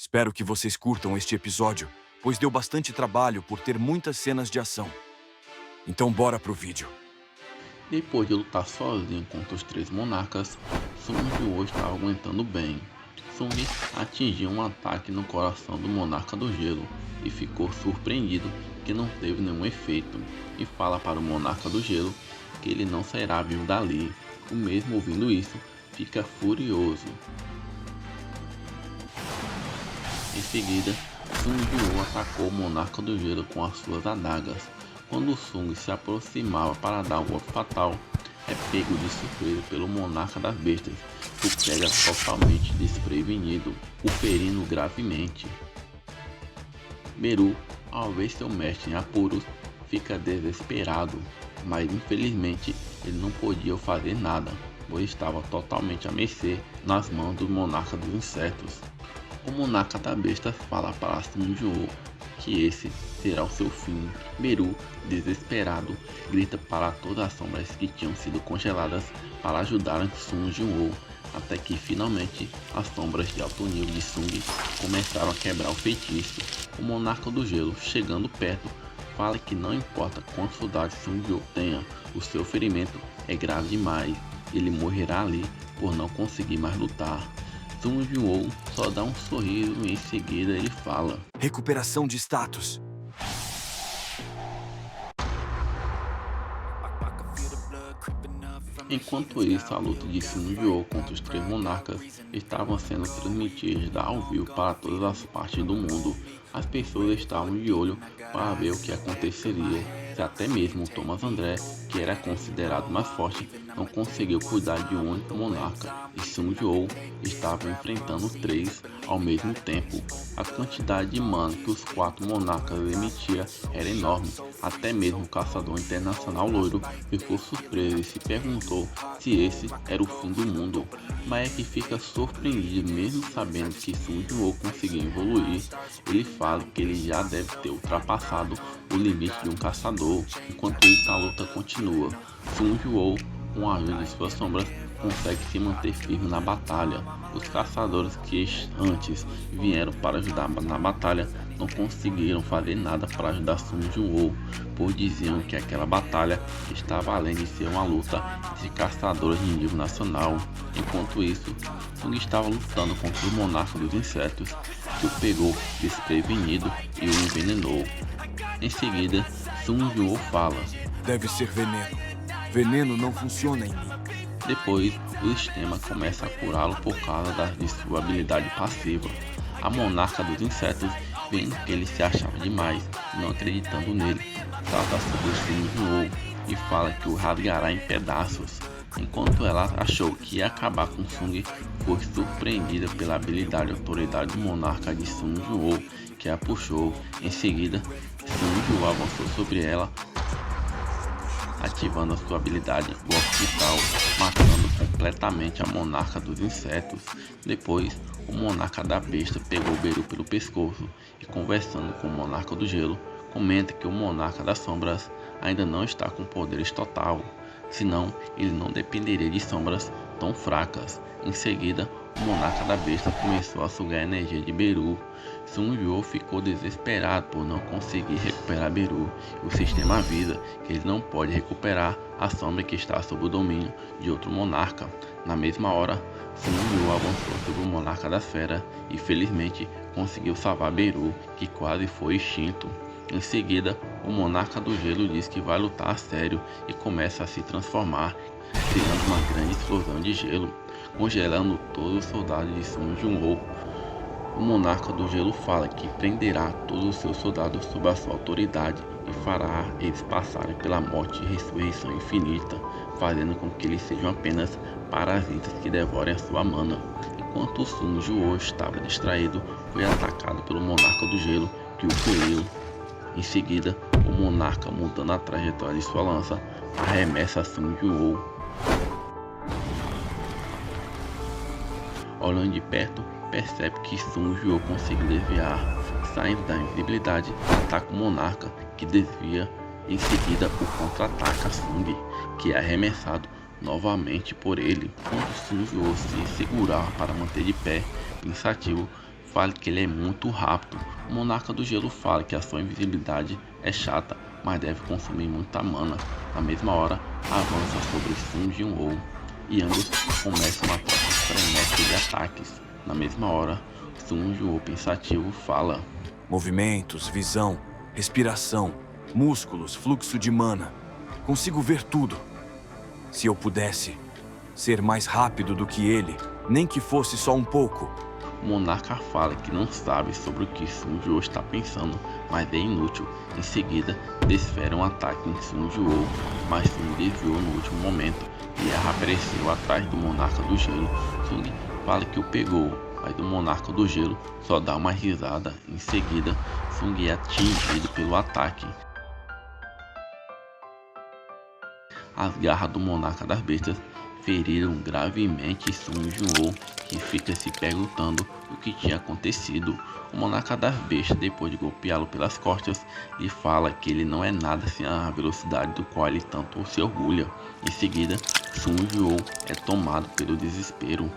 Espero que vocês curtam este episódio, pois deu bastante trabalho por ter muitas cenas de ação. Então bora pro vídeo. Depois de lutar sozinho contra os três monarcas, Sung Jiwoo estava aguentando bem. Sung atingiu um ataque no coração do monarca do gelo e ficou surpreendido que não teve nenhum efeito, e fala para o monarca do gelo que ele não sairá vivo dali. O mesmo, ouvindo isso, fica furioso. Em seguida, Sung Jiwoo atacou o monarca do gelo com as suas adagas. Quando Sung se aproximava para dar o golpe fatal, é pego de surpresa pelo monarca das bestas, que o pega totalmente desprevenido, o ferindo gravemente. Beru, ao ver seu mestre em apuros, fica desesperado, mas infelizmente ele não podia fazer nada, pois estava totalmente à mercê nas mãos do monarca dos insetos. O monarca da besta fala para Sung Jiwoo que esse será o seu fim. Beru, desesperado, grita para todas as sombras que tinham sido congeladas para ajudarem Sung Jiwoo, até que finalmente as sombras de alto nível de Sung começaram a quebrar o feitiço. O monarca do gelo, chegando perto, fala que não importa quantos soldados Sung Jiwoo tenha, o seu ferimento é grave demais, ele morrerá ali por não conseguir mais lutar. Sung Jiwoo só dá um sorriso e em seguida ele fala: Recuperação de status. Enquanto isso, a luta de Sung Jiwoo contra os três monarcas estavam sendo transmitida ao vivo para todas as partes do mundo. As pessoas estavam de olho para ver o que aconteceria, se até mesmo Thomas André, que era considerado mais forte, não conseguiu cuidar de um único monarca, e Sung Jiwoo estava enfrentando três ao mesmo tempo. A quantidade de mana que os quatro monarcas emitiam era enorme. Até mesmo o caçador internacional loiro ficou surpreso e se perguntou se esse era o fim do mundo. Mas é que fica surpreendido mesmo sabendo que Sung Jiwoo conseguiu evoluir. Ele fala que ele já deve ter ultrapassado o limite de um caçador. Enquanto isso, a luta continua. Sung Jiwoo, com a ajuda de suas sombras, consegue se manter firme na batalha. Os caçadores que antes vieram para ajudar na batalha não conseguiram fazer nada para ajudar Sung Jiwoo, pois diziam que aquela batalha estava além de ser uma luta entre caçadores de nível nacional. Enquanto isso, Sung estava lutando contra o monarca dos insetos, que o pegou desprevenido e o envenenou. Em seguida, Sung Jiwoo fala: Deve ser veneno. Veneno não funciona em mim. Depois, o sistema começa a curá-lo por causa de sua habilidade passiva. A monarca dos insetos, vendo que ele se achava demais e não acreditando nele, trata sobre Sung Jiwoo e fala que o rasgará em pedaços. Enquanto ela achou que ia acabar com Sung, foi surpreendida pela habilidade e autoridade do monarca de Sung Jiwoo, que a puxou. Em seguida, Sung Jiwoo avançou sobre ela, ativando a sua habilidade do hospital, matando completamente a monarca dos insetos. Depois, o monarca da besta pegou Beru pelo pescoço e, conversando com o monarca do gelo, comenta que o monarca das sombras ainda não está com poderes total, senão ele não dependeria de sombras tão fracas. Em seguida, o monarca da besta começou a sugar a energia de Beru. Sung Jiwoo ficou desesperado por não conseguir recuperar Beru, e o sistema avisa que ele não pode recuperar a sombra que está sob o domínio de outro monarca. Na mesma hora, Sung Jiwoo avançou sobre o monarca das feras e felizmente conseguiu salvar Beru, que quase foi extinto. Em seguida, o monarca do gelo diz que vai lutar a sério e começa a se transformar, criando uma grande explosão de gelo, congelando todos os soldados de Sung Jiwoo. O monarca do gelo fala que prenderá todos os seus soldados sob a sua autoridade e fará eles passarem pela morte e ressurreição infinita, fazendo com que eles sejam apenas parasitas que devorem a sua mana. Enquanto Sung Jiwoo estava distraído, foi atacado pelo monarca do gelo, que o feriu. Em seguida, o monarca, mudando a trajetória de sua lança, arremessa Sung Jiwoo. Olhando de perto, percebe que Sung Jiwoo conseguiu desviar. Saindo da invisibilidade, ataca o monarca, que desvia. Em seguida, o contra-ataca Sung, que é arremessado novamente por ele. Quando Sung Jiwoo se segurava para manter de pé, pensativo, fala que ele é muito rápido. O monarca do gelo fala que a sua invisibilidade é chata, mas deve consumir muita mana. Na mesma hora, avança sobre Sun Jinwoo e ambos começam uma troca frenética de ataques. Na mesma hora, Sun Jinwoo pensativo fala: movimentos, visão, respiração, músculos, fluxo de mana. Consigo ver tudo. Se eu pudesse ser mais rápido do que ele, nem que fosse só um pouco. O monarca fala que não sabe sobre o que Sun Jinwoo está pensando, mas é inútil. Em seguida, desfere um ataque em Sun Jinwoo, mas Sun desviou no último momento e ela apareceu atrás do monarca do gelo. Sun fala que o pegou, mas o monarca do gelo só dá uma risada. Em seguida, Sun é atingido pelo ataque. As garras do monarca das bestas feriram gravemente Sun Jinwoo, que fica se perguntando o que tinha acontecido. O monarca das bestas, depois de golpeá-lo pelas costas, lhe fala que ele não é nada sem a velocidade do qual ele tanto se orgulha. Em seguida, Sun Jinwoo é tomado pelo desespero.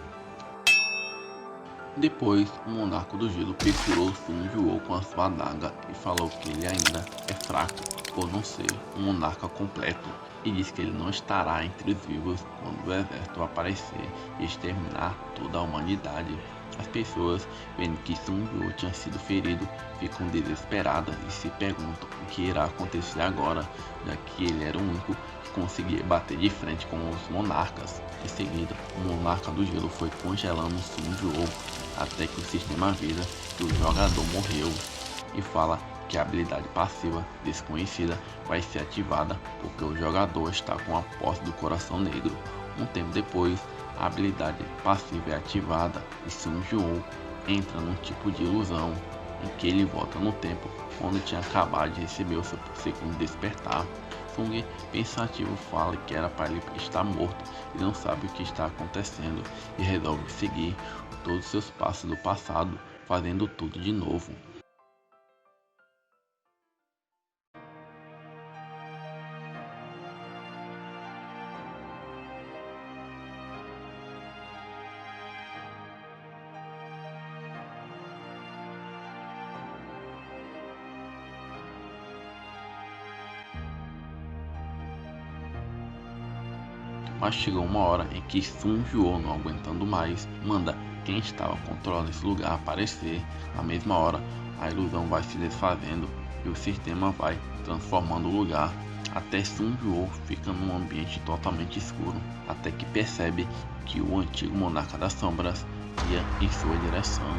Depois, o monarca do gelo perfurou Sun Jinwoo com a sua adaga e falou que ele ainda é fraco por não ser um monarca completo, e disse que ele não estará entre os vivos quando o exército aparecer e exterminar toda a humanidade. As pessoas, vendo que Sun Jinwoo tinha sido ferido, ficam desesperadas e se perguntam o que irá acontecer agora, já que ele era o único que conseguia bater de frente com os monarcas. Em seguida, o monarca do gelo foi congelando Sun Jinwoo até que o sistema avisa que o jogador morreu e fala que a habilidade passiva desconhecida vai ser ativada porque o jogador está com a posse do coração negro. Um tempo depois, a habilidade passiva é ativada e Sun Jinwoo entra num tipo de ilusão em que ele volta no tempo quando tinha acabado de receber o seu segundo despertar. Sung, pensativo, fala que era para ele estar morto e não sabe o que está acontecendo e resolve seguir todos os seus passos do passado, fazendo tudo de novo. Mas chegou uma hora em que Sun Jinwoo, não aguentando mais, manda quem estava controlando esse lugar aparecer. Na mesma hora, a ilusão vai se desfazendo e o sistema vai transformando o lugar, até Sun Jinwoo fica num ambiente totalmente escuro, até que percebe que o antigo monarca das sombras ia em sua direção.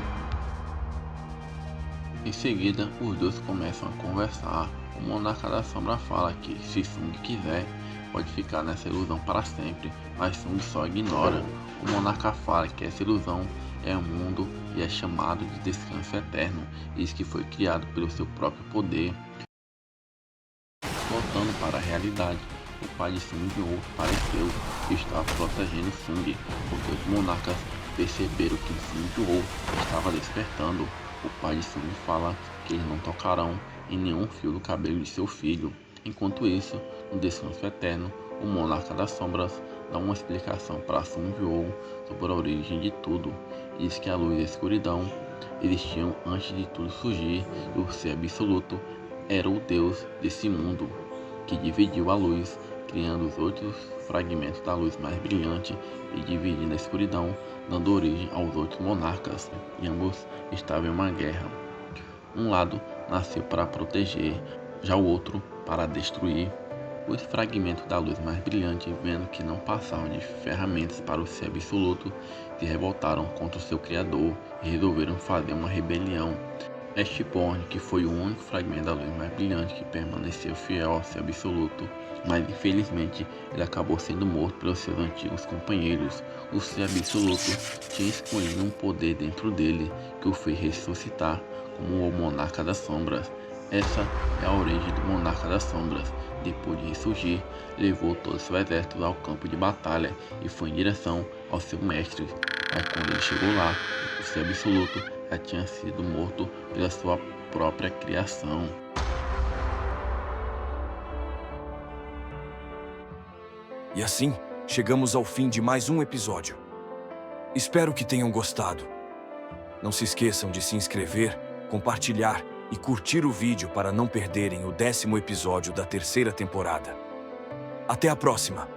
Em seguida, os dois começam a conversar. O monarca da sombra fala que, se Sung quiser, pode ficar nessa ilusão para sempre, mas Sung só ignora. O monarca fala que essa ilusão é um mundo e é chamado de descanso eterno, e diz que foi criado pelo seu próprio poder. Voltando para a realidade, o pai de Sun Jinwoo apareceu e estava protegendo Sung, porque os monarcas perceberam que Sun Jinwoo estava despertando. O pai de Sung fala que eles não tocarão em nenhum fio do cabelo de seu filho. Enquanto isso, no descanso eterno, o monarca das sombras dá uma explicação para Sun Jinwoo sobre a origem de tudo. Diz que a luz e a escuridão existiam antes de tudo surgir e o ser absoluto era o Deus desse mundo, que dividiu a luz, criando os outros fragmentos da luz mais brilhante e dividindo a escuridão, dando origem aos outros monarcas, e ambos estavam em uma guerra. Um lado nasceu para proteger, já o outro para destruir. Os fragmentos da luz mais brilhante, vendo que não passavam de ferramentas para o ser absoluto, se revoltaram contra o seu criador e resolveram fazer uma rebelião. Ashborn, que foi o único fragmento da luz mais brilhante que permaneceu fiel ao ser absoluto, mas infelizmente ele acabou sendo morto pelos seus antigos companheiros. O ser absoluto tinha escondido um poder dentro dele que o fez ressuscitar como o monarca das sombras. Essa é a origem do monarca das sombras. Depois de ressurgir, levou todo o seu exército ao campo de batalha e foi em direção ao seu mestre. Mas quando ele chegou lá, o ser absoluto já tinha sido morto pela sua própria criação. E assim, chegamos ao fim de mais um episódio. Espero que tenham gostado. Não se esqueçam de se inscrever, compartilhar e curtir o vídeo para não perderem o 10º episódio da terceira temporada. Até a próxima!